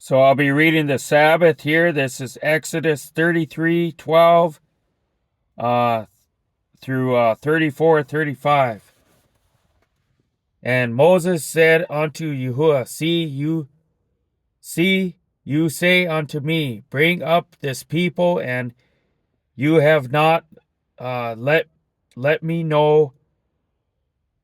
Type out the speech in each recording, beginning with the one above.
So I'll be reading the Sabbath here. This is Exodus 33:12 uh, through 34:35. And Moses said unto Yahuwah, you say unto me, bring up this people, and you have not let me know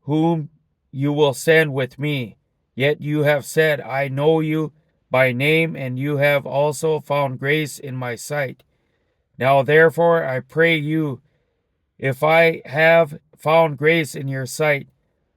whom you will send with me. Yet you have said, I know you by name, and you have also found grace in my sight. Now therefore I pray you, if I have found grace in your sight,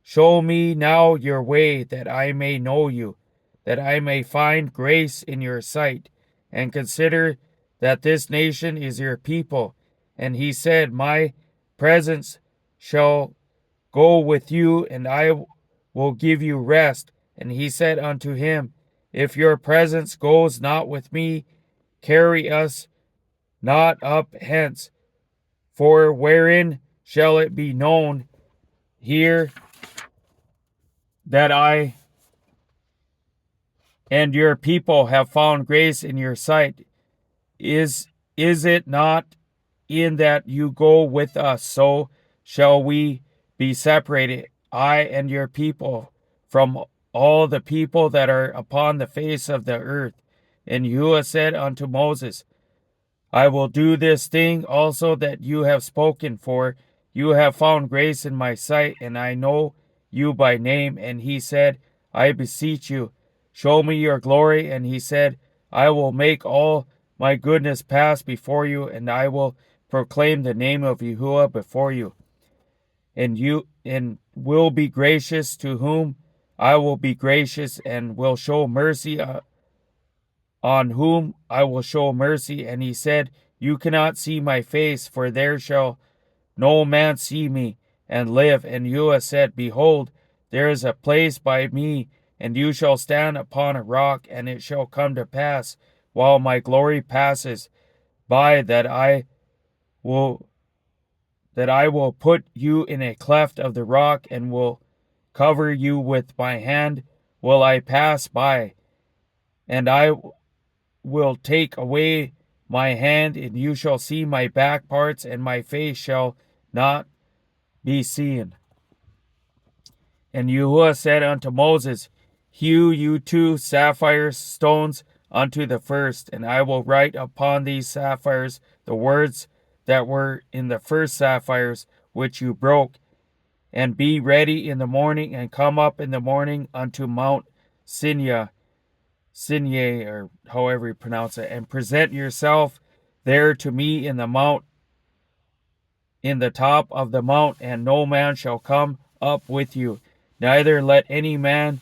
show me now your way, that I may know you, that I may find grace in your sight, and consider that this nation is your people. And he said, my presence shall go with you, and I will give you rest. And he said unto him, if your presence goes not with me, carry us not up hence. For wherein shall it be known here that I and your people have found grace in your sight? Is it not in that you go with us? So shall we be separated, I and your people, from all the people that are upon the face of the earth. And Yahuwah said unto Moses, I will do this thing also that you have spoken, for you have found grace in my sight, and I know you by name. And he said, I beseech you, show me your glory. And he said, I will make all my goodness pass before you, and I will proclaim the name of Yahuwah before you. And will be gracious to whom I will be gracious, and will show mercy on whom I will show mercy. And he said, you cannot see my face, for there shall no man see me and live. And Yahuwah said, behold, there is a place by me, and you shall stand upon a rock. And it shall come to pass, while my glory passes by, that I will put you in a cleft of the rock, and will cover you with my hand, will I pass by. And I will take away my hand, and you shall see my back parts, and my face shall not be seen. And Yahuwah said unto Moses, hew you 2 sapphire stones unto the first, and I will write upon these sapphires the words that were in the first sapphires which you broke. And be ready in the morning, and come up in the morning unto Mount Sinai, or however you pronounce it, and present yourself there to me in the top of the mount, and no man shall come up with you, neither let any man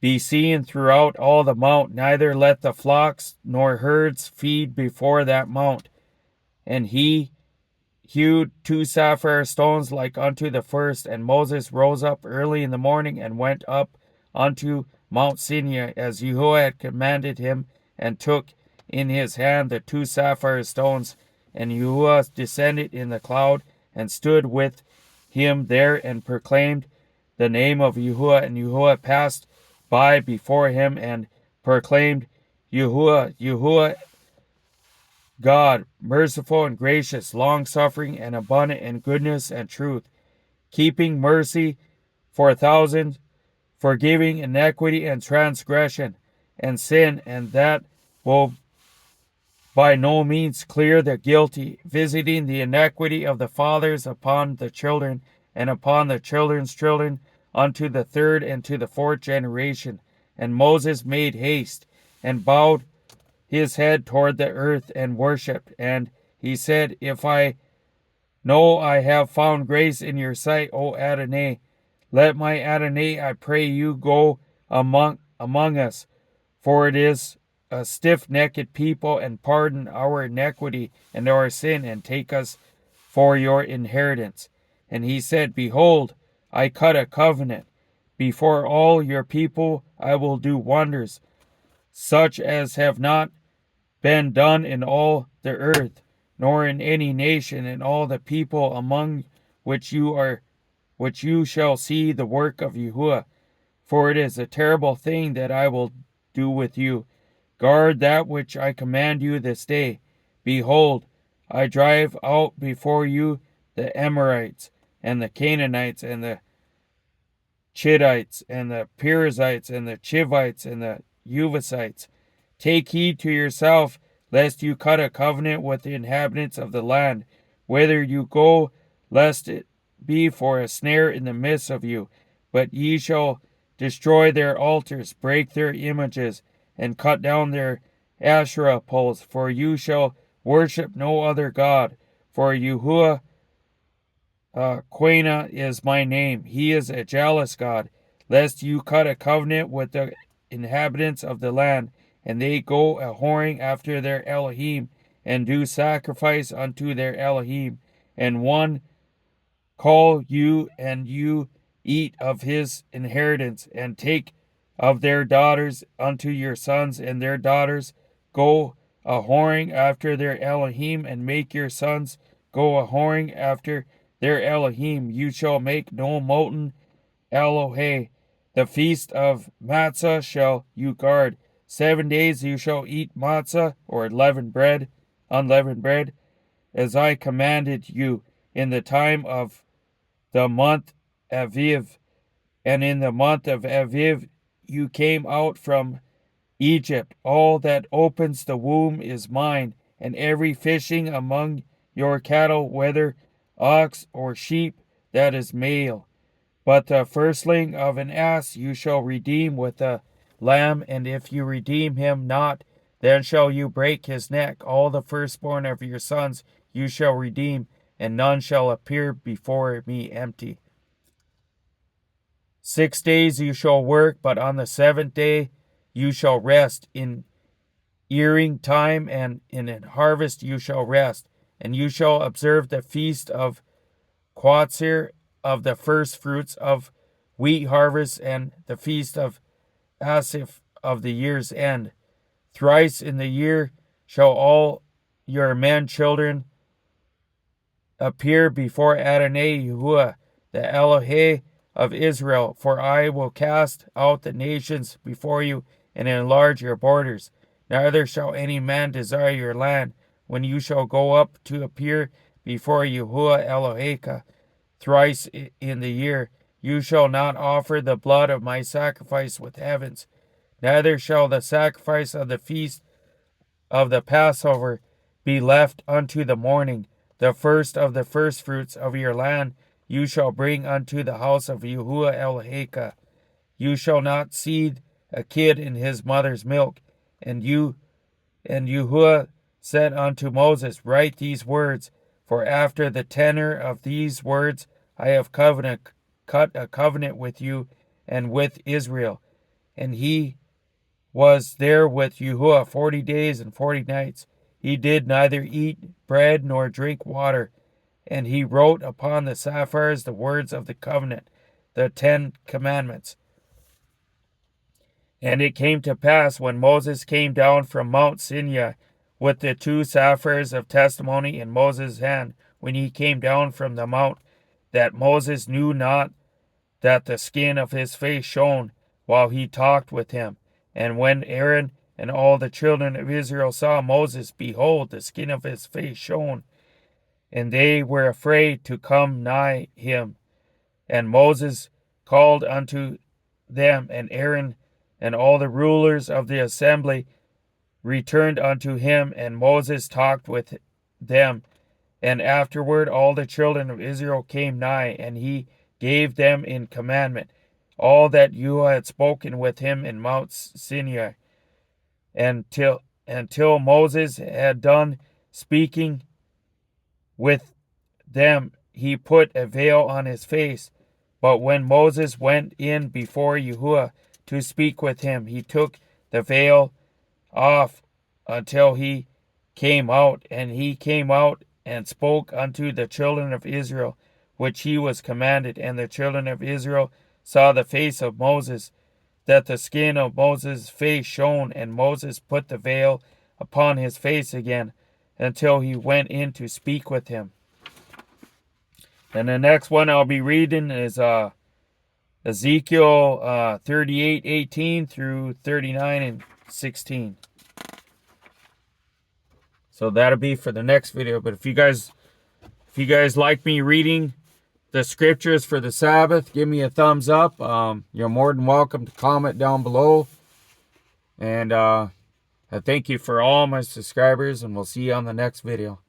be seen throughout all the mount, neither let the flocks nor herds feed before that mount. And he hewed 2 sapphire stones like unto the first. And Moses rose up early in the morning, and went up unto Mount Sinai, as Yahuwah had commanded him, and took in his hand the 2 sapphire stones. And Yahuwah descended in the cloud, and stood with him there, and proclaimed the name of Yahuwah. And Yahuwah passed by before him, and proclaimed, Yahuwah, Yahuwah, God, merciful and gracious, long-suffering and abundant in goodness and truth, keeping mercy for thousands, forgiving iniquity and transgression and sin, and that will by no means clear the guilty, visiting the iniquity of the fathers upon the children, and upon the children's children, unto the 3rd and to the 4th generation. And Moses made haste, and bowed his head toward the earth, and worshipped. And he said, if I know I have found grace in your sight, O Adonai, let my Adonai, I pray you, go among us, for it is a stiff-necked people, and pardon our iniquity and our sin, and take us for your inheritance. And he said, behold, I cut a covenant. Before all your people I will do wonders, such as have not been done in all the earth, nor in any nation in all the people among which you shall see the work of Yahuwah. For it is a terrible thing that I will do with you. Guard that which I command you this day. Behold, I drive out before you the Amorites, and the Canaanites, and the Chittites, and the Perizzites, and the Chivites, and the Jebusites. Take heed to yourself, lest you cut a covenant with the inhabitants of the land, whither you go, lest it be for a snare in the midst of you. But ye shall destroy their altars, break their images, and cut down their Asherah poles, for you shall worship no other God. For Yahuwah Quena is my name. He is a jealous God, lest you cut a covenant with the inhabitants of the land, and they go a whoring after their Elohim, and do sacrifice unto their Elohim, and one call you, and you eat of his inheritance, and take of their daughters unto your sons, and their daughters go a whoring after their Elohim, and make your sons go a whoring after their Elohim. You shall make no molten Elohe. The feast of matzah shall you guard. 7 days you shall eat matzah, or unleavened bread, as I commanded you, in the time of the month Aviv. And in the month of Aviv you came out from Egypt. All that opens the womb is mine, and every fishing among your cattle, whether ox or sheep, that is male. But the firstling of an ass you shall redeem with a lamb, and if you redeem him not, then shall you break his neck. All the firstborn of your sons you shall redeem, and none shall appear before me empty. 6 days you shall work, but on the 7th day you shall rest. In earing time and in harvest you shall rest. And you shall observe the feast of Quatzir, of the first fruits of wheat harvest, and the feast of Asaph of the year's end. Thrice in the year shall all your men children appear before Adonai Yahuwah, the Elohe of Israel, for I will cast out the nations before you, and enlarge your borders. Neither shall any man desire your land, when you shall go up to appear before Yahuwah Eloheka thrice in the year. You shall not offer the blood of my sacrifice with heavens, neither shall the sacrifice of the feast of the Passover be left unto the morning. The first of the firstfruits of your land you shall bring unto the house of Yahuwah Eloheka. You shall not seethe a kid in his mother's milk. And Yahuwah said unto Moses, Write these words, for after the tenor of these words I have cut a covenant with you and with Israel. And he was there with Yahuwah 40 days and 40 nights. He did neither eat bread nor drink water. And he wrote upon the sapphires the words of the covenant, the 10 commandments. And it came to pass, when Moses came down from Mount Sinai with the 2 sapphires of testimony in Moses' hand, when he came down from the mount, that Moses knew not that the skin of his face shone while he talked with him. And when Aaron and all the children of Israel saw Moses, behold, the skin of his face shone, and they were afraid to come nigh him. And Moses called unto them, and Aaron and all the rulers of the assembly returned unto him, and Moses talked with them. And afterward all the children of Israel came nigh, and he gave them in commandment all that Yahuwah had spoken with him in Mount Sinai. Until Moses had done speaking with them, he put a veil on his face. But when Moses went in before Yahuwah to speak with him, he took the veil off until he came out. And he came out and spoke unto the children of Israel, which he was commanded. And the children of Israel saw the face of Moses, that the skin of Moses' face shone. And Moses put the veil upon his face again, until he went in to speak with him. And the next one I'll be reading is Ezekiel 38:18 through 39:16. So that'll be for the next video. But if you guys like me reading the scriptures for the Sabbath, give me a thumbs up. You're more than welcome to comment down below. And I thank you for all my subscribers, and we'll see you on the next video.